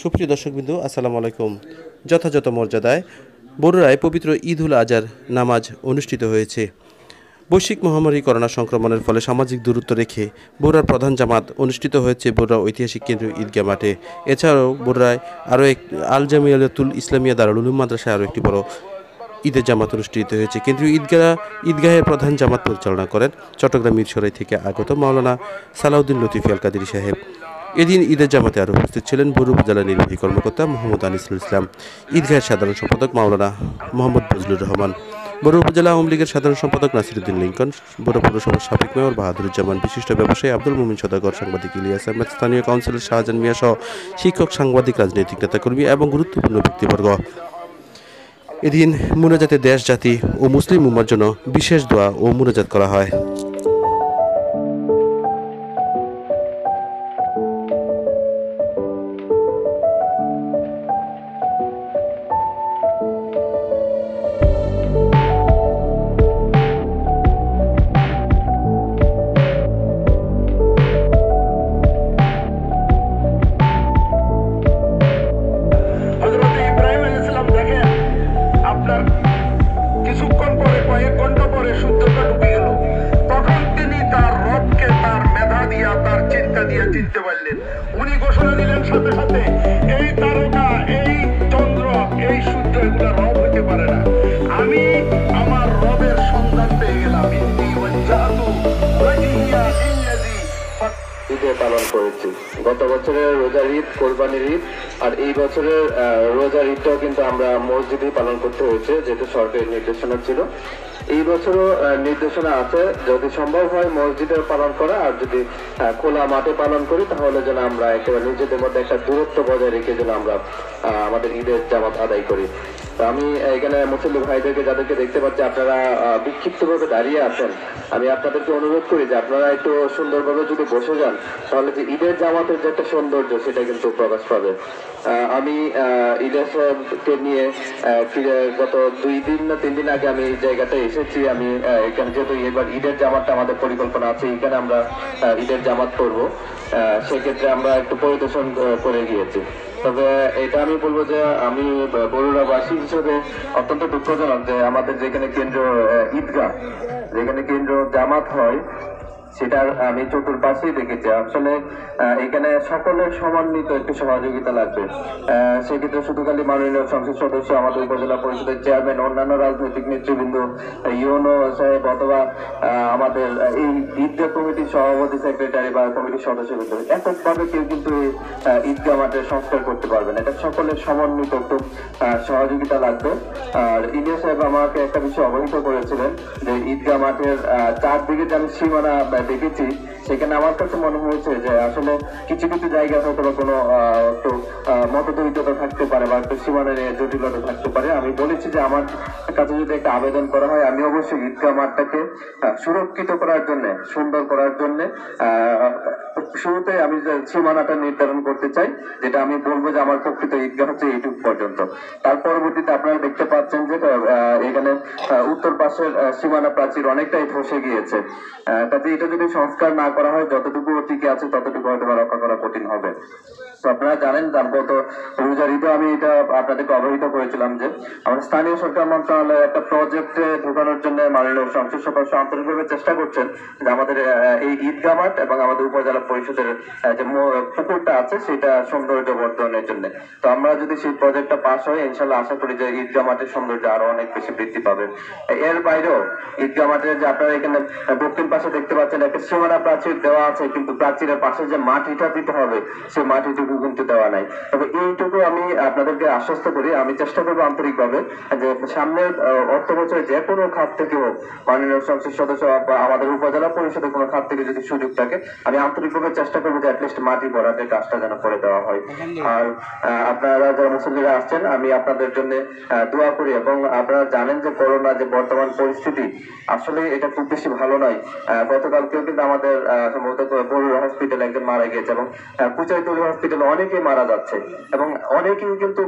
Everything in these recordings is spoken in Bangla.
সুপ্রিয় দর্শকবৃন্দ, আসসালামু আলাইকুম। যথাযথ মর্যাদায় বড়ুরায় পবিত্র ঈদ উল আজহার নামাজ অনুষ্ঠিত হয়েছে। বৈশ্বিক মহামারী করোনা সংক্রমণের ফলে সামাজিক দূরত্ব রেখে বড়ুরার প্রধান জামাত অনুষ্ঠিত হয়েছে বড়ুরা ঐতিহাসিক কেন্দ্রীয় ঈদগাহ মাঠে। এছাড়াও বড়ুরায় আরও এক আল জামিয়াতুল ইসলামিয়া দারুল উলুম মাদ্রাসায় আরও একটি বড় ঈদের জামাত অনুষ্ঠিত হয়েছে। কেন্দ্রীয় ঈদগাহের প্রধান জামাত পরিচালনা করেন চট্টগ্রাম মিরসরাই থেকে আগত মাওলানা সালাউদ্দিন লতিফি আল কাদিরি সাহেব। এদিন ঈদের জামাতে আরও উপস্থিত ছিলেন বড়ুরা উপজেলা নির্বাহী কর্মকর্তা মোহাম্মদ আনিসুল ইসলাম, ঈদগাহের সাধারণ সম্পাদক মাওলানা মোহাম্মদ ফজলুর রহমান, বড়ুরা উপজেলা আওয়ামী লীগের সাধারণ সম্পাদক নাসিরউদ্দিন লিঙ্কন, বড়ুরা পৌরসভার সাবেক মেয়র বাহাদুরুজ্জামান, বিশিষ্ট ব্যবসায়ী আব্দুল মুমিন সওদাগর, সাংবাদিক ইলিয়াস আহমেদ, স্থানীয় কাউন্সিলর শাহজাহান মিয়া সহ শিক্ষক, সাংবাদিক, রাজনৈতিক নেতাকর্মী এবং গুরুত্বপূর্ণ ব্যক্তিবর্গ। এদিন মুনাজাতে দেশ, জাতি ও মুসলিম উম্মার জন্য বিশেষ দোয়া ও মুনাজাত করা হয়। কিছুক্ষণ পরে কয়েক ঘন্টা পরে সূর্যটা ডুবে গেল। তখন তিনি তার রবকে তার মেধা দিয়া তার চিন্তা দিয়ে চিনতে পারলেন। উনি ঘোষণা দিলেন সাথে সাথে, এই তারকা, এই চন্দ্র, এই সূর্য এগুলো রব হইতে পারে না। আমি আমার রবের সন্ধান পেয়ে গেলাম। ঈদে পালন করেছি। গত বছরের রোজার ঈদ, কোরবানির ঈদ, আর এই বছরের রোজার ঈদটাও কিন্তু আমরা মসজিদেই পালন করতে হয়েছে, যেহেতু সরকারি নির্দেশনা ছিল। এই বছরও নির্দেশনা আছে, যদি সম্ভব হয় মসজিদে পালন করা, আর যদি খোলা মাঠে পালন করি তাহলে যেন আমরা একেবারে নিজেদের মধ্যে একটা দূরত্ব বজায় রেখে যেন আমরা আমাদের ঈদের জামাত আদায় করি। আমি এখানে মুসল্লি ভাইদেরকে যাদেরকে দেখতে পাচ্ছি আপনারা বিক্ষিপ্তভাবে দাঁড়িয়ে আছেন, আমি আপনাদেরকে অনুরোধ করি যে আপনারা একটু সুন্দরভাবে যদি বসে যান তাহলে যে ঈদের জামাতের যে একটা সৌন্দর্য সেটা কিন্তু প্রকাশ পাবে। আমি ঈদের সাহেবকে নিয়ে গত 2 দিন না 3 দিন আগে আমি এই জায়গাটায় এসেছি। আমি এখানে যেহেতু এবার ঈদের জামাতটা আমাদের পরিকল্পনা আছে, এখানে আমরা ঈদের জামাত করবো, সেক্ষেত্রে আমরা একটু পরিদর্শন করে গিয়েছি। তবে এটা আমি বলবো যে আমি বড়ুরাবাসী হিসেবে অত্যন্ত দুঃখজনক যে আমাদের যেখানে কেন্দ্র ঈদগাহ, যেখানে কেন্দ্র জামাত হয়, সেটার আমি চতুর্পাশেই দেখেছি। আসলে এখানে সকলের সমন্বিত একটু সহযোগিতা লাগবে। সেক্ষেত্রে শুধু খালি মাননীয় সংসদ সদস্য, আমাদের উপজেলা পরিষদের চেয়ারম্যান, অন্যান্য রাজনৈতিক নেতৃবৃন্দ, ইউনো সাহেব অথবা আমাদের এই ঈদগাহ কমিটির সভাপতি, সেক্রেটারি বা কমিটির সদস্যবৃন্দ এককভাবে কেউ কিন্তু ঈদগাহ মাঠের সংস্কার করতে পারবে না। এটা সকলের সমন্বিত একটু সহযোগিতা লাগবে। আর ইলিয়াস সাহেব আমাকে একটা বিষয় অবহিত করেছিলেন যে ঈদগাহ মাঠের চারদিকে যে আমি সীমানা দেখেছি, সেখানে আমার কাছে মনে হয়েছে যে আসলে কিছু কিছু জায়গায় হয়তো বা কোনো একটু মতদ্বৈততা থাকতে পারে বা একটু সীমানা নিয়ে জটিলতা থাকতে পারে। আমি বলেছি যে আমার কাছে যদি একটা আবেদন করা হয়, আমি অবশ্যই ঈদগাহ মাঠটাকে সুরক্ষিত করার জন্য, সুন্দর করার জন্য শুরুতে আমি যে সীমানাটা নির্ধারণ করতে চাই, যেটা আমি বলবো যে আমার প্রকৃত ঈদগাহ হচ্ছে এইটুকু পর্যন্ত। তার পরবর্তীতে আপনারা দেখতে পাচ্ছেন যে এখানে উত্তর পাশের সীমানা প্রাচীর অনেকটাই ধসে গিয়েছে। কাজে এটা যদি সংস্কার না করা হয়, যতটুকু টিকে আছে ততটুকু হয়তো রক্ষা করা কঠিন হবে। তো আপনারা জানেন গত রোজার ঈদে আমি এটা আপনাদেরকে অবহিত করেছিলাম যে আমাদের স্থানীয় সরকার মন্ত্রণালয় একটা প্রজেক্টে ঢোকানোর জন্য মাননীয় সংসদ সদস্য আন্তরিকভাবে চেষ্টা করছেন যে আমাদের এই ঈদগাহ মাঠ এবং আমাদের উপজেলা পরিষদের যে পুকুরটা আছে সেটা সৌন্দর্য বর্ধনের জন্য। তো আমরা যদি সেই প্রজেক্টটা পাস হয়, ইনশাল্লাহ আশা করি যে ঈদগাহ মাঠের সৌন্দর্য আরো অনেক বেশি বৃদ্ধি পাবে। এর বাইরেও ঈদগাহ মাঠের যে আপনারা এখানে দক্ষিণ পাশে দেখতে পাচ্ছেন একটা সীমানা প্রাচীর দেওয়া আছে, কিন্তু প্রাচীরের পাশে যে মাটিটা দিতে হবে সেই মাটিটুকু কিন্তু দেওয়া নাই। তবে এইটুকু আমি আপনাদেরকে আশ্বস্ত করি, আমি চেষ্টা করবো আন্তরিকভাবে যে সামনের অর্থ বছরে যে কোনো খাত থেকে হোক, মাননীয় সংসদ সদস্য বা আমাদের উপজেলা পরিষদের কোনো খাত থেকে যদি সুযোগ থাকে, আমি আন্তরিকভাবে চেষ্টা করবো যে অ্যাটলিস্ট মাটি ভরাটের কাজটা যেন করে দেওয়া হয়। আর আপনারা যারা মুসল্লিরা আসছেন, আমি আপনাদের জন্য দোয়া করি। এবং আপনারা জানেন যে করোনা যে বর্তমান পরিস্থিতি, আসলে এটা খুব বেশি ভালো নয়। গতকালকেও কিন্তু আমাদের সম্ভবত বড়ুরা হসপিটালে একজন মারা গিয়েছে এবং কুচাইতলী হসপিটাল জন্য অনেকেই মারা যাচ্ছে এবং অনেকেই কিন্তু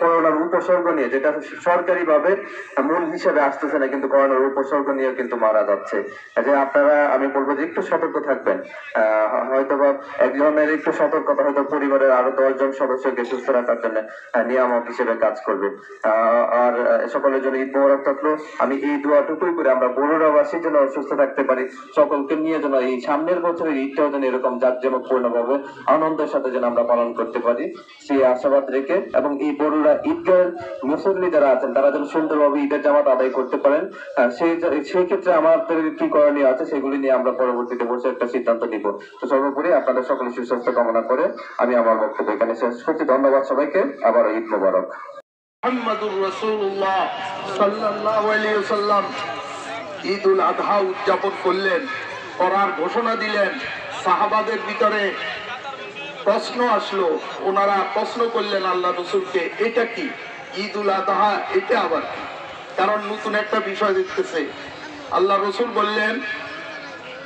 করোনার উপসর্গ নিয়ে, যেটা সরকারি ভাবে মূল হিসেবে আসতেছে না, কিন্তু করোনার উপসর্গ নিয়ে কিন্তু মারা যাচ্ছে। যে আপনারা, আমি বলবো যে একটু সতর্ক থাকবেন। হয়তো বা একজনের একটু সতর্কতা হয়তো পরিবারের আরো 10 জন সদস্যকে সুস্থ রাখার জন্য নিয়ামক হিসেবে কাজ করবে। আর সকলের জন্য ঈদ মোবারক থাকলো। আমি এই দোয়াটুকুই করে আমরা বরুড়াবাসীর জন্য সুস্থ থাকতে পারি, সকলকে নিয়ে যেন এই সামনের বছরের ঈদটাও যেন এরকম জাঁকজমকপূর্ণ ভাবে আনন্দের সাথে যেন আমরা পালন করতে পারি, সেই আশাবাদ রেখে, এবং এই বরুড়া ঈদগাহ মুসল্লি যারা আছেন তারা যেন সুন্দরভাবে ঈদের জামাত আদায় করতে পারেন, সেই ক্ষেত্রে আমাদের কি করণীয় আছে সেগুলি নিয়ে আমরা পরবর্তীতে বসে একটা সিদ্ধান্ত নিব। তো সর্বোপরি আপনাদের সকলের সুস্বাস্থ্য কামনা করে আমি আমার বক্তব্য এখানে শেষ করছি। ধন্যবাদ সবাইকে, আবার ঈদ মোবারক। মুহাম্মাদুর রাসূলুল্লাহ সাল্লাল্লাহু আলাইহি ওয়াসাল্লাম ঈদুল আযহা উদযাপন করলেন, করার ঘোষণা দিলেন। সাহাবাদের ভিতরে প্রশ্ন আসলো, ওনারা প্রশ্ন করলেন আল্লাহ রাসূলকে, এটা কি ঈদুল আযহা, এটা আবার কি? কারণ নতুন একটা বিষয় দেখতেছে। আল্লাহ রাসূল বললেন,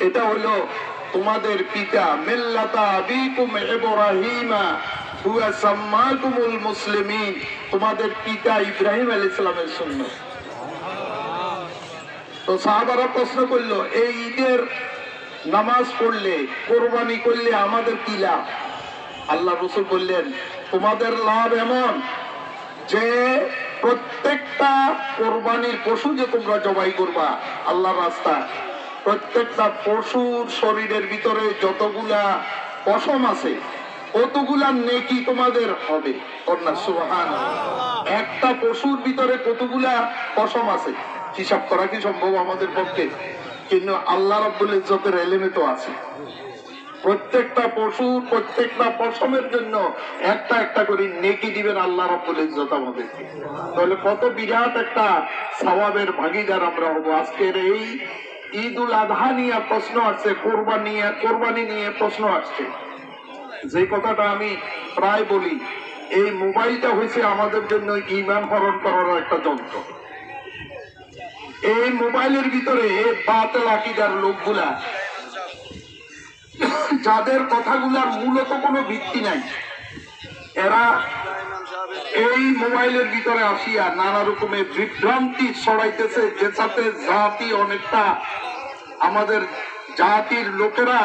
এটা হলো তোমাদের পিতা মিল্লাতা আবিকুম ইব্রাহিমা হুয়া সাম্মাকুমুল মুসলিমিন, তোমাদের পিতা ইব্রাহিম আলাইহিস সালামের সুন্নাত। তো সাহাবারা প্রশ্ন করলো, এই ঈদের নামাজ পড়লে, কোরবানি করলে আমাদের কি লাভ? আল্লাহ রাসূল বললেন, তোমাদের লাভ এমন যে প্রত্যেকটা কোরবানির পশু যে তোমরা জবাই করবা আল্লাহর রাস্তায়, প্রত্যেকটা পশুর শরীরের ভিতরে যতগুলা পশম আছে কতগুলা নেকি তোমাদের হবে। সুবহানাল্লাহ। একটা পশুর ভিতরে কতগুলা পশম আছে হিসাব করা কি সম্ভব আমাদের পক্ষে? কিন্তু আল্লাহ রাব্বুল ইজ্জতের ইলমে তো আছে। প্রত্যেকটা পশুর প্রত্যেকটা পশমের জন্য একটা একটা করে নেকি দিবেন আল্লাহ রাব্বুল ইজ্জত আমাদেরকে। তাহলে কত বিরাট একটা সওয়াবের ভাগীদার আমরা হব। আজকের এই ঈদুল আযহা নিয়ে প্রশ্ন আসছে, কোরবানি নিয়ে প্রশ্ন আসছে। যে কথাটা আমি প্রায় বলি, এই মোবাইলটা হয়েছে আমাদের জন্য ঈমান হরণ করার একটা যন্ত্র। এই মোবাইলের ভিতরে বাতিল আকীদার লোকগুলা, যাদের কথাগুলার মূলত কোনো ভিত্তি নাই, এরা এই মোবাইলের ভিতরে আসিয়া নানা রকমের বিভ্রান্তি ছড়াইতেছে, যেটাতে জাতি অনেকটা, আমাদের জাতির লোকেরা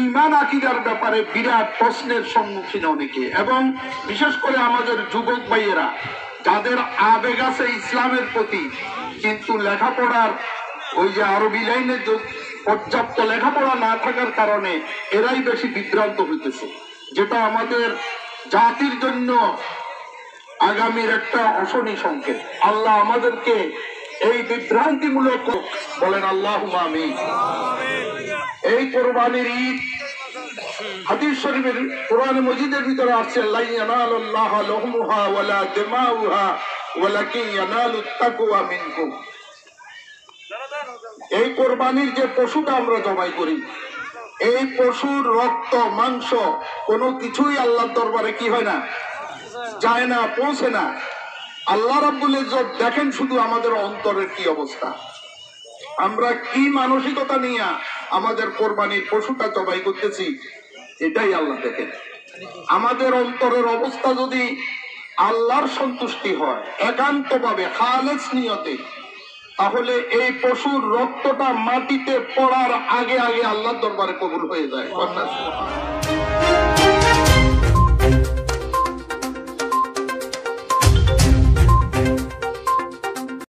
ঈমান আকীদার ব্যাপারে বিরাট প্রশ্নের সম্মুখীন অনেকে, এবং বিশেষ করে আমাদের যুবক ভাইয়েরা যাদের আবেগ আছে ইসলামের প্রতি, কিন্তু লেখাপড়ার ওই যে আরবি লাইনের পর্যাপ্ত লেখাপড়া না থাকার কারণে এরাই বেশি বিভ্রান্ত হইতেছে, যেটা আমাদের জাতির জন্য আগামীর একটা অশনি সংকেত। আল্লাহ আমাদেরকে এই বিভ্রান্তিমূলক বলেন আল্লাহুম্মা আমিন। এই কোরবানির ঈদ হাদিস শরীফের কোরআন মজিদের ভিতরে আসছে, লা ইয়ানালুল্লাহা লুহমুহা ওয়ালা দিমাউহা ওয়ালাকিন ইয়ানালুত তাকওয়া মিনকুম। এই কোরবানির যে পশুটা আমরা জবাই করি, এই পশুর রক্ত মাংস কোনো কিছুই আল্লাহর দরবারে কি হয় না, যায় না, পৌঁছে না। আল্লাহ রাব্বুল ইজ্জত দেখেন শুধু আমাদের অন্তরের কি অবস্থা, আমরা কি মানসিকতা নিয়ে আমাদের কোরবানির পশুটা জবাই করতেছি, এটাই আল্লাহ দেখেন। আমাদের অন্তরের অবস্থা যদি আল্লাহর সন্তুষ্টি হয় একান্তভাবে খালেস নিয়তে, তাহলে এই পশুর রক্তটা মাটিতে পড়ার আগে আগে আল্লাহর দরবারে কবুল হয়ে যায়।